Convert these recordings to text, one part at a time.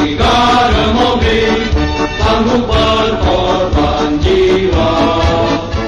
negara mobil sanggup berkorban jiwa.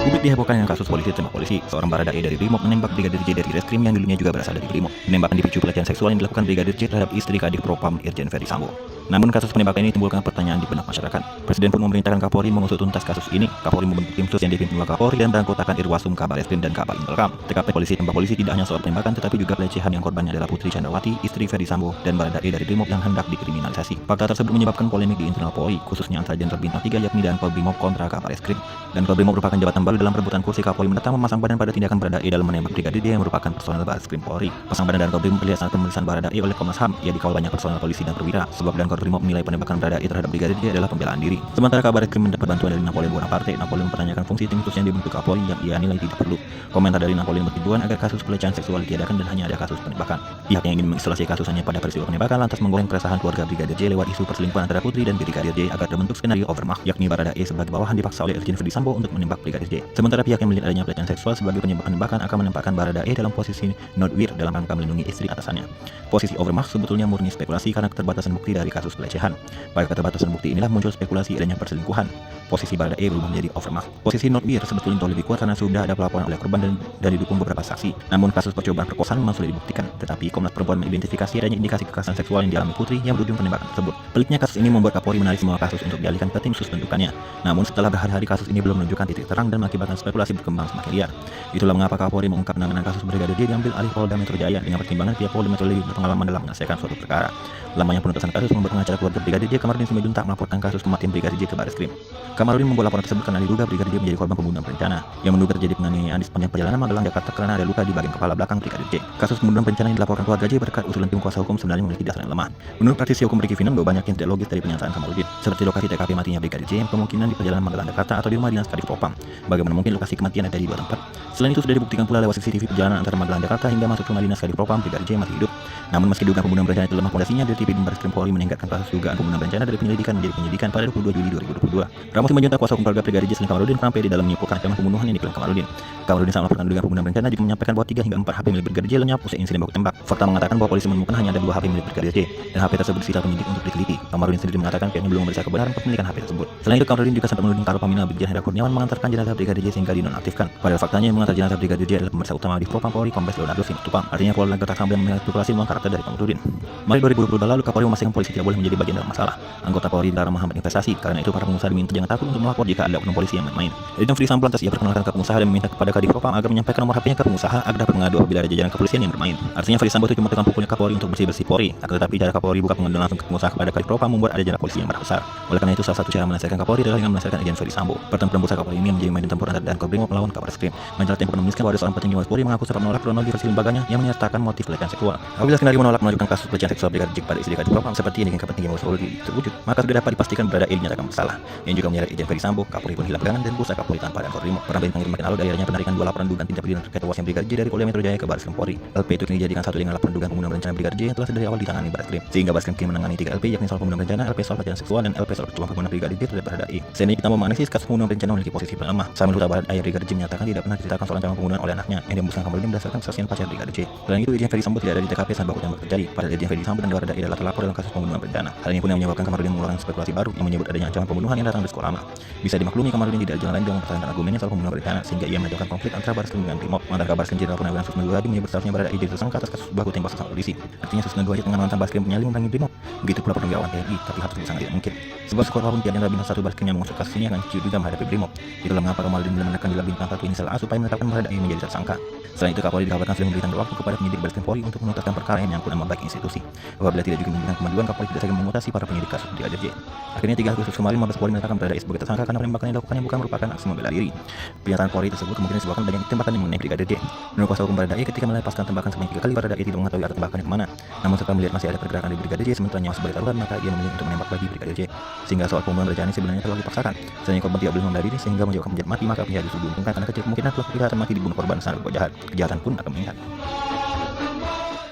Publik dihebohkan dengan kasus polisi tembak polisi. Seorang baradae dari Brimob menembak Brigadir J dari Reskrim yang dulunya juga berasal dari Brimob. Penembakan dipicu pelecehan seksual yang dilakukan Brigadir J terhadap istri Kadif Propam Irjen Ferdy Sambo. Namun kasus penembakan ini timbulkan pertanyaan di benak masyarakat. Presiden pun memerintahkan Kapolri mengusut tuntas kasus ini. Kapolri membentuk tim sus yang dipimpin Wakapolri dan beranggotakan Irwasum, Kabareskrim dan Kabak Intelkam. TKP polisi tembak polisi tidak hanya soal penembakan tetapi juga pelecehan yang korbannya adalah Putri Chandrawati, istri Ferdy Sambo dan baradae dari Brimob yang hendak dikriminalisasi. Fakta tersebut menyebabkan polemik di internal Polri, khususnya antara Jenderal Bintang 3 yakni dan Brimob kontra Kabareskrim. Dan Brimob merupakan jabatan baru dalam perebutan kursi Kapolri mendatang memasang badan pada tindakan baradae dalam menembak Brigadir J yang merupakan personel Bareskrim Polri. Pasang badan dan Brimob terlihat saat pemeriksaan baradae oleh Komnas HAM. Ia dikawal banyak personel polisi dan perwira, sebab dan Brimob menilai penembakan baradae terhadap Brigadir J adalah pembelaan diri. Sementara Kabareskrim mendapat bantuan dari Napoleon Bonaparte. Napoleon mempertanyakan fungsi tim sus yang dibentuk Kapolri yang ia nilai tidak perlu. Komentar dari Napoleon bertujuan agar kasus pelecehan seksual ditiadakan dan hanya ada kasus penembakan. Pihak yang ingin mengisolasi kasus hanya pada peristiwa penembakan lantas menggoreng keresahan keluarga Brigadir J lewat isu perselingkuhan antara Putri dan Brigadir J agar terbentuk skenario overmacht, yakni baradae sebagai bawahan dipaksa oleh Irjen Ferdy Sambo untuk menembak Brigadir J. Sementara pihak yang melihat adanya pelecehan seksual sebagai penyebab penembakan akan menempatkan baradae dalam posisi notwehr dalam rangka melindungi istri atasannya. Posisi overmacht sebetulnya murni spekulasi karena keterbatasan bukti dari kasus pelecehan. Pada keterbatasan bukti inilah muncul spekulasi adanya perselingkuhan. Posisi baradae berubah menjadi overmacht. Posisi notwehr sebetulnya jauh lebih kuat karena sudah ada pelaporan oleh korban dan didukung beberapa saksi. Namun kasus percobaan perkosaan memang sudah dibuktikan, tetapi Komnas Perempuan mengidentifikasi adanya indikasi kekerasan seksual yang dialami Putri yang berujung penembakan tersebut. Peliknya kasus ini membuat Kapolri menarik semua kasus untuk dialihkan ke tim sus bentukannya. Namun setelah berhari-hari kasus ini belum menunjukkan titik terang dan mengakibatkan spekulasi berkembang semakin liar. Itulah mengapa Kapolri mengungkap penanganan kasus Brigadir J diambil alih Polda Metro Jaya dengan pertimbangan pihak Polda Metro lebih berpengalaman dalam menyelesaikan suatu perkara. Lamanya penuntasan kasus membuat pengacara keluarga Brigadir J Kamarudin Simanjuntak melaporkan kasus kematian Brigadir J ke Bareskrim. Kamarudin membuat laporan tersebut karena diduga Brigadir J menjadi korban pembunuhan berencana yang menduga terjadi penganiayaan di sepanjang perjalanan Magelang Jakarta karena ada luka di bagian kepala belakang Brigadir J. Kasus pembunuhan berencana yang dilaporkan keluarga J berkat usulan tim kuasa hukum sebenarnya memiliki dasar yang lemah. Menurut praktisi hukum Ricky Finan, banyak yang tidak logis dari pernyataan Kamarudin, seperti lokasi TKP matinya Brigadir J yang kemungkinan di perjalanan Magelang Jakarta atau di rumah dinas Kadif Propam. Bagaimana mungkin lokasi kematian ada di dua tempat? Selain itu sudah dibuktikan pula lewat CCTV perjalanan antara Magelang Jakarta hingga masuk rumah dinas Kadif Propam Brigadir J masih hidup. Namun meski dugaan pembunuhan berencana itu lemah fondasinya, Dirtipidum Bareskrim Polri meningkatkan kasus dugaan pembunuhan berencana dari penyelidikan menjadi penyidikan pada 22 Juli 2022. Ramos Simanjuntak, kuasa hukum keluarga Brigadir J Kamarudin sampai di dalam menyimpulkan ancaman pembunuhan yang diklaim Kamarudin. Kamarudin saat melaporkan dugaan pembunuhan berencana juga menyampaikan bahwa 3 hingga 4 HP milik Brigadir J lenyap usai insiden baku tembak. Fakta mengatakan bahwa polisi menemukan hanya ada 2 HP milik Brigadir J dan HP tersebut disita penyidik untuk diteliti. Kamarudin sendiri mengatakan pihaknya belum memeriksa kebenaran kepemilikan HP tersebut. Selain itu, Kamarudin juga sempat menuding Karopamina Brigjen Hendra Kurniawan mengantarkan jenazah Brigadir J sehingga dinonaktifkan. Padahal faktanya yang mengantar jenazah Brigadir J adalah pemeriksa utama di Propam Polri Kombes Leonardo Simatupang. Artinya Polda Gerak Sambil melihat spekulasi memang karakter dari Kamarudin. Mari 2022 lalu Kapolri memastikan polisi tidak boleh menjadi bagian dalam masalah. Anggota Polri dilarang menghambat investasi, karena itu para pengusaha diminta jangan takut untuk melapor jika ada oknum polisi yang main-main. Irjen Ferdy Sambo lantas ia perkenalkan ke pengusaha dan meminta kepada Kadif Propam agar menyampaikan nomor HP-nya ke pengusaha agar dapat mengadu apabila ada jajaran kepolisian yang bermain. Artinya Ferdy Sambo itu cuma tukang pukulnya Kapolri untuk bersih-bersih Polri. Akan tetapi cara Kapolri buka pengaduan langsung ke pengusaha kepada Kadif Propam membuat ada jarak polisi yang besar. Oleh karena itu salah satu cara menyelesaikan Kapolri adalah dengan menyelesaikan Irjen Ferdy Sambo. Pertempuran besar Kapolri ini menjadi medan tempur antara dan Brimob melawan Kabareskrim. Majalah Tempo menuliskan bahwa ada seorang petinggi Mabes Polri mengaku sempat menolak kronologi versi lembaganya yang menyertakan motif pelecehan seksual. Apabila skenario menolak mengajukan kasus pelecehan seksual Brigadir J pada istri Kadif Propam seperti yang diinginkan petinggi Mabes Polri terwujud, maka sudah dapat dipastikan baradae dinyatakan bersalah. Yang juga menyeret Irjen Ferdy Sambo, Kapolri pun hilang pegangan dan busa Kapolri tanpa ada Brimob. Pernah bintang kemarin lalu daerahnya penarikan 2 laporan dugaan tindak pidana terkait tewasnya Brigadir J dari Polda Metro Jaya ke Bareskrim Polri. LP itu dijadikan satu dengan laporan dugaan pembunuhan berencana Brigadir J yang telah dari awal ditangani Bareskrim. Sehingga Bareskrim kini menangani 3 LP, yakni soal pembunuhan berencana, LP soal pelecehan seksual, dan LP soal percobaan pembunuhan Brigadir J terhadap baradae. Selain itu kita menganalisis kasus pembunuhan berencana memiliki posisi paling lemah. Sambil huta baradae Brigadir J menyatakan tidak pernah diceritakan soal ancaman pembunuhan oleh anaknya yang diembuskan Kamarudin berdasarkan kesaksian pacar Brigadir J. Selain itu Irjen Ferdy Sambo tidak ada di TKP saat baku tembak terjadi. Padahal Irjen Ferdy Sambo dan baradae adalah terlapor dalam kasus pembunuhan berencana. Hal ini pun yang menyebabkan Kamarudin mengeluarkan spekulasi baru yang menyebut adanya ancaman pembunuhan yang datang dari sekolah lama. Bisa dimaklumi Kamarudin tidak ada jalan lain dengan mempertahankan argumennya soal pembunuhan berencana sehingga ia mengajukan konflik antara Bareskrim dengan Brimob. Mantan Kabareskrim Jenderal Purnawirawan Susno Duadi menyebut seharusnya baradae jadi tersangka atas kasus baku tembak sesama polisi. Artinya Susno Duadi dengan mantan Bareskrim penyalin memerangi Brimob. Begitu pula Purnawirawan TNI, tapi hal tersebut sangat tidak mungkin. Sebab sekolah pun pihak Jenderal Bintang 1 Bareskrim yang mengusut kasus ini akan juga menghadapi Brimob. Itulah mengapa Kamarudin belum menekan Jenderal Bintang 1 inisial A supaya menetapkan baradae menjadi tersangka. Selain itu Kapolri dikabarkan sudah memberikan waktu kepada penyidik Bareskrim Polri untuk menuntaskan perkara yang menyangkut nama baik institusi. Apabila tidak juga memberikan kemajuan, Kapolri tidak saja memutasi para penyidik kasus Brigadir J. Akhirnya 3 Agustus kemarin Mabes Polri menetapkan baradae sebagai tersangka karena penembakan yang dilakukannya bukan merupakan aksi membela diri. Pernyataan Polri tersebut kemungkinan disebabkan adanya tembakan yang mengenai Brigadir J. Menurut kuasa hukum baradae, ketika melepaskan tembakan sebanyak 3 kali, baradae tidak mengetahui arah tembakannya kemana. Namun setelah melihat masih ada pergerakan di Brigadir J sementara nyawa sebagai taruhan, maka ia memilih untuk menembak lagi Brigadir J. Sehingga soal pembunuhan berencana ini sebenarnya terlalu dipaksakan. Selain korban tidak boleh membela diri sehingga menyebabkan menjadi mati, maka pihak justru diuntungkan karena kecil kemungkinan pelaku kejahatan mati dibunuh korban sangat berbuat jahat. Kejahatan pun akan meningkat.